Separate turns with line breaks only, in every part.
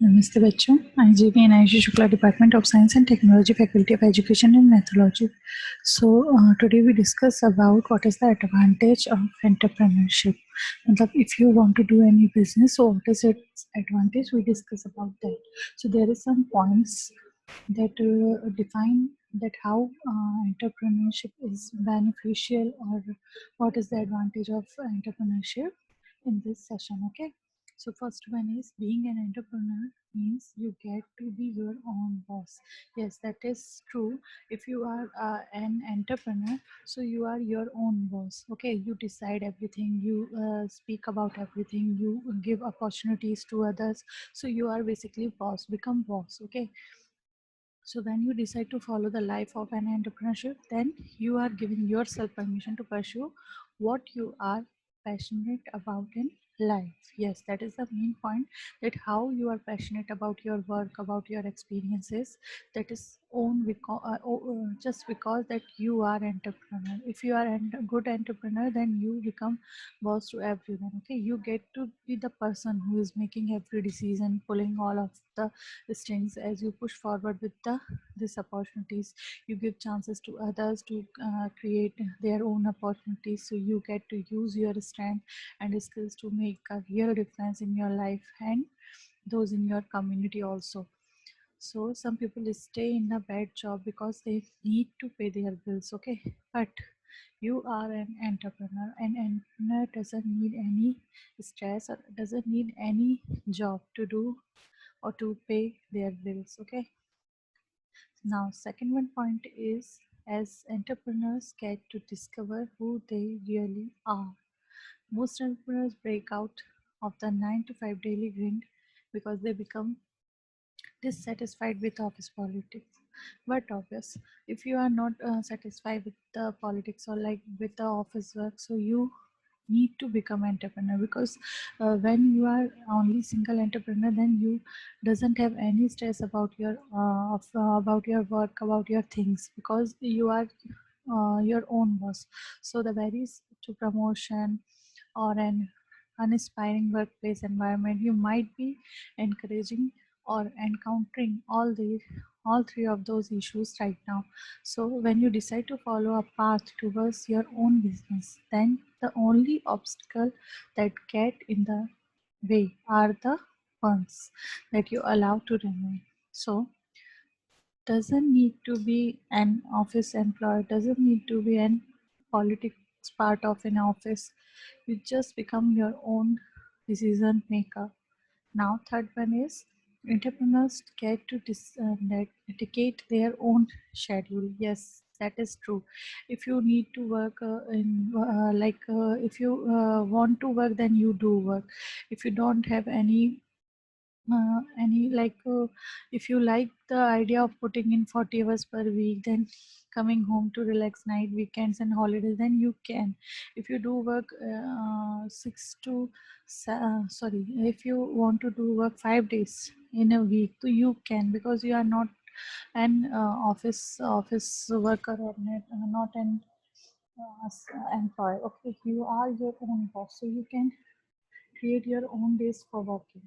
Namaste बच्चों, I'm Jv'n, Ayushi Shukla, Department of Science and Technology, Faculty of Education and Methodology. So today we discuss about what is the advantage of entrepreneurship. मतलब if you want to do any business, so what is its advantage? We discuss about that. So there is some points that define that how entrepreneurship is beneficial or what is the advantage of entrepreneurship in this session. Okay, so first one is being an entrepreneur means you get to be your own boss. Yes, that is true. If you are an entrepreneur, so you are your own boss. Okay, you decide everything, you speak about everything, you give opportunities to others, so you are basically boss, become boss. Okay, so when you decide to follow the life of an entrepreneurship, then you are giving yourself permission to pursue what you are passionate about in life. Yes, that is the main point, that how you are passionate about your work, about your experiences, that is own because just because that you are entrepreneur. If you are a good entrepreneur, then you become boss to everyone. Okay, you get to be the person who is making every decision, pulling all of the strings as you push forward with these opportunities. You give chances to others to create their own opportunities, so you get to use your strength and skills to make a real difference in your life and those in your community also. So some people stay in a bad job because they need to pay their bills. Okay, but you are an entrepreneur, and entrepreneur doesn't need any stress or doesn't need any job to do or to pay their bills. Okay, now second one point is, as entrepreneurs get to discover who they really are. Most entrepreneurs break out of the 9 to 5 daily grind because they become dissatisfied with office politics. But obvious, if you are not satisfied with the politics or like with the office work, so you need to become entrepreneur, because when you are only single entrepreneur, then you doesn't have any stress about your about your work, about your things, because you are your own boss. So the barriers to promotion or an uninspiring workplace environment you might be encouraging or encountering all three of those issues right now. So when you decide to follow a path towards your own business, then the only obstacle that get in the way are the ones that you allow to remain. So doesn't need to be an office employee, doesn't need to be an politics part of an office. You just become your own decision maker. Now, third one is entrepreneurs get to dedicate their own schedule. Yes, that is true. If you need to work if you want to work, then you do work. If you don't have any if you like the idea of putting in 40 hours per week, then coming home to relax night, weekends and holidays, then you can. If you do work sorry, if you want to do work 5 days in a week, so you can, because you are not an office worker or not an employee. Okay, you are your own boss, so you can create your own days for working.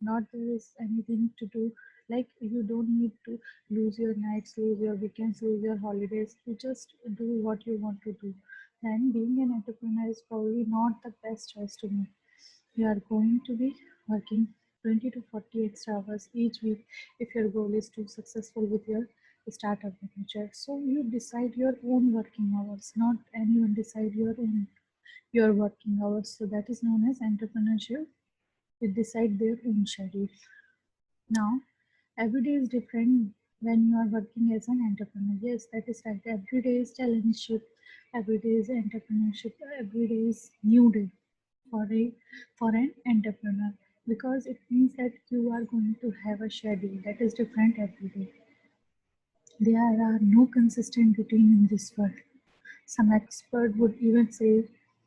Not there is anything to do, like you don't need to lose your nights, lose your weekends, lose your holidays. You just do what you want to do. Then being an entrepreneur is probably not the best choice to make. You are going to be working 20 to 40 extra hours each week if your goal is to successful with your startup venture. So you decide your own working hours, not anyone decide your working hours. So that is known as entrepreneurship. They decide their own schedule. Now, every day is different when you are working as an entrepreneur. Yes, that is right. Every day is challenge. Every day is entrepreneurship. Every day is new day for a for an entrepreneur, because it means that you are going to have a schedule that is different every day. There are no consistent routine in this world. Some expert would even say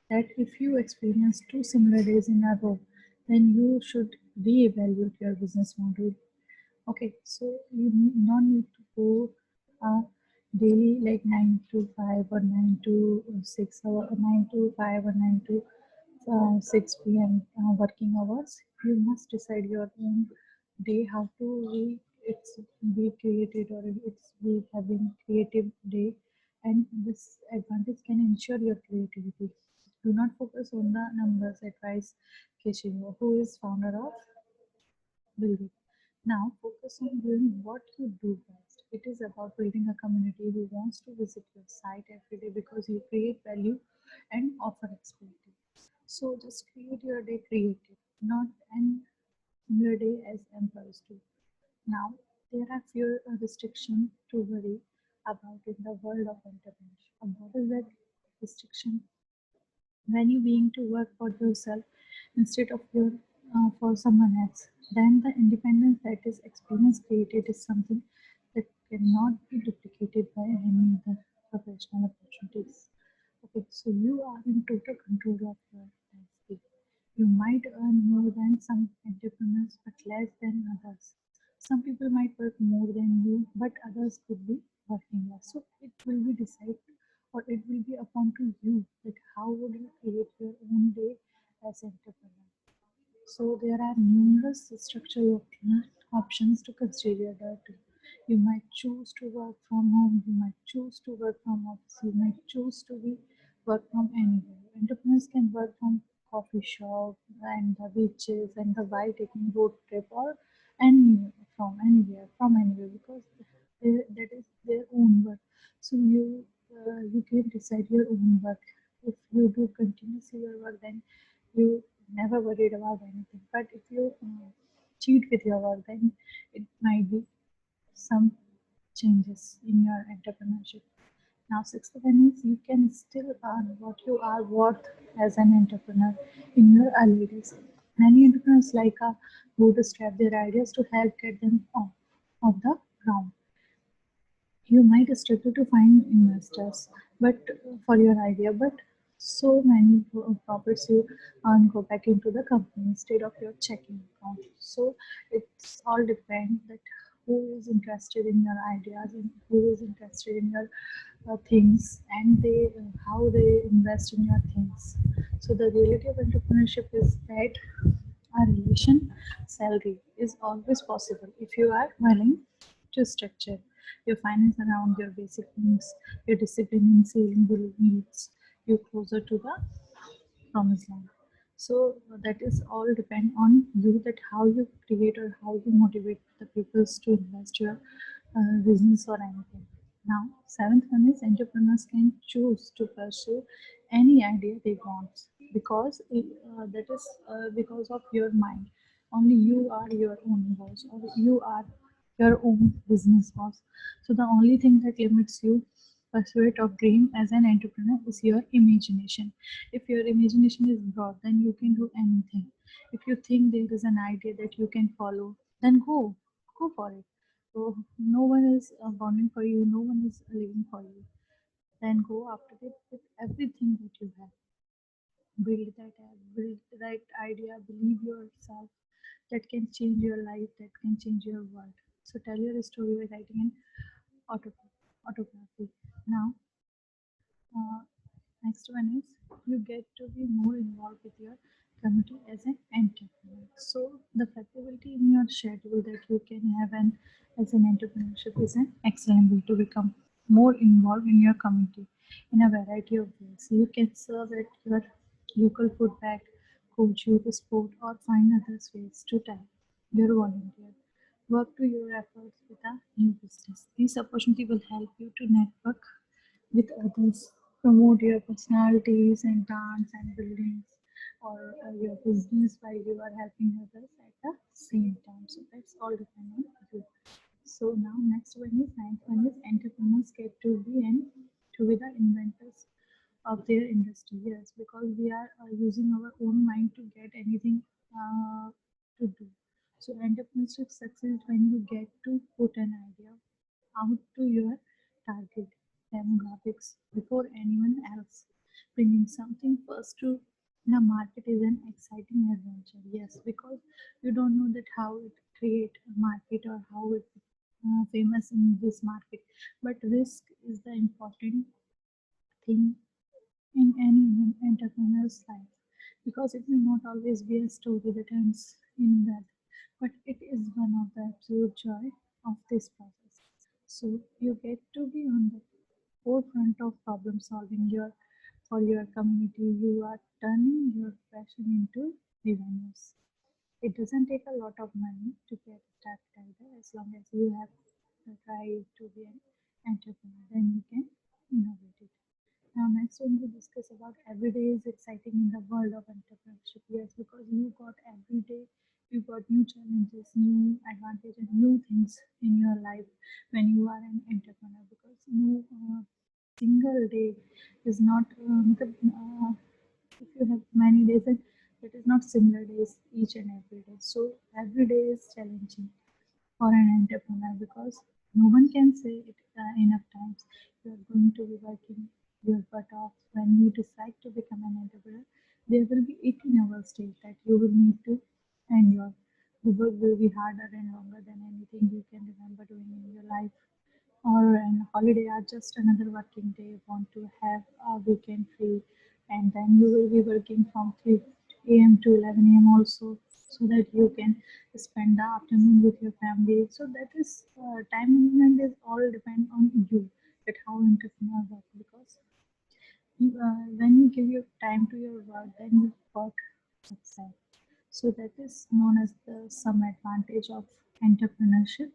that if you experience two similar days in a row, then you should reevaluate your business model. Okay, so you not need to go daily like 9 to 5 or 9 to 6 or 9 to 5 or 9 to 6 p.m. Working hours. You must decide your own day how to it's be created or it's be having creative day, and this advantage can ensure your creativity. Do not focus on the numbers, advice Keshivo, who is founder of building. Now focus on doing what you do best. It is about building a community who wants to visit your site every day because you create value and offer expertise. So just create your day creative, not an your day as employees do. Now there are few restrictions to worry about in the world of entrepreneurship. And what is that restriction? When you being to work for yourself instead of your for someone else, then the independence that is experience created is something that cannot be duplicated by any other professional opportunities. Okay, so you are in total control of your landscape. You might earn more than some entrepreneurs but less than others. Some people might work more than you, but others could be working less. So it will be decided, or it will be upon to you that how would you create your own day as entrepreneur. So there are numerous structural options to consider that you might choose to work from home, you might choose to work from office, you might choose to be work from anywhere. Entrepreneurs can work from coffee shop and the beaches and the while taking road trip or any from anywhere because that is their own work. So you can decide your own work. If you do continuously your work, then you never worried about anything. But if you cheat with your work, then it might be some changes in your entrepreneurship. Now, sixth one is you can still earn what you are worth as an entrepreneur in your early days. Many entrepreneurs like a bootstrap their ideas to help get them off the ground. You might struggle to find investors but for your idea, but so many profits you earn go back into the company instead of your checking account. So it's all depend that who is interested in your ideas and who is interested in your things, and they how they invest in your things. So the reality of entrepreneurship is that a relation salary is always possible if you are willing to structure your finance around your basic needs, your discipline in saving will needs you closer to the promised land. So that is all depend on you that how you create or how you motivate the people to invest your business or anything. Now, seventh one is entrepreneurs can choose to pursue any idea they want because that is because of your mind. Only you are your own boss or you are your own business boss. So the only thing that limits you pursuit of dream as an entrepreneur is your imagination. If your imagination is broad, then you can do anything. If you think there is an idea that you can follow, then go for it. So no one is bounding for you, no one is living for you. Then go after it with everything that you have. Build that idea, believe yourself that can change your life, that can change your world. So tell your story by writing an autobiography. Now, uh, next one is you get to be more involved with your community as an entrepreneur. So the flexibility in your schedule that you can have and as an entrepreneurship is an excellent way to become more involved in your community in a variety of ways. So you can serve at your local food bank, coach youth sport, or find other ways to time your volunteer. Work to your efforts with a new business. This opportunity will help you to network with others, promote your personalities and dance and buildings or your business while you are helping others at the same time. So that's all depending on you. So now next one is ninth one is entrepreneurs get to be and to be the inventors of their industry. Yes, because we are using our own mind to get anything to do. So entrepreneurship success when you get to put an idea out to your target demographics before anyone else. Bringing something first to the market is an exciting adventure. Yes, because you don't know that how it create a market or how it famous in this market. But risk is the important thing in any entrepreneur's life because it may not always be a story that ends in that. but it is one of the absolute joy of this process. So you get to be on the forefront of problem solving for your community. You are turning your passion into revenues. It doesn't take a lot of money to get started either, as long as you have the drive to be an entrepreneur, then you can innovate it. Now, next when we discuss about every day is exciting in the world of entrepreneurship. Yes, because you got every day, you got new challenges, new advantage, and new things in your life when you are an entrepreneur. Because no single day is not if you have many days, then it is not similar days each and every day. So every day is challenging for an entrepreneur because no one can say it enough times. You are going to be working your butt off when you decide to become an entrepreneur. There will be 18-hour days that you will need to endure. The work will be harder and longer than anything you can remember doing in your life, or an holiday or just another working day. You want to have a weekend free, and then you will be working from 3 a.m. to 11 a.m. also, so that you can spend the afternoon with your family. So that is time management is all depend on you, that how entrepreneur work, because when you give your time to your work, then you got success. So that is known as the some advantage of entrepreneurship.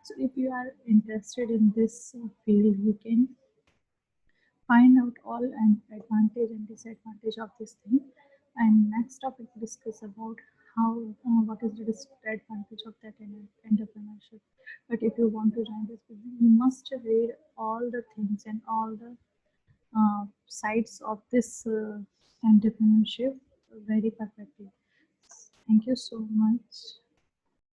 So if you are interested in this field, you can find out all and advantage and disadvantage of this thing. And next topic we discuss about how what is the disadvantage of that in entrepreneurship. But if you want to join this business, you must read all the things and all the sides of this entrepreneurship very perfectly. Thank you so much.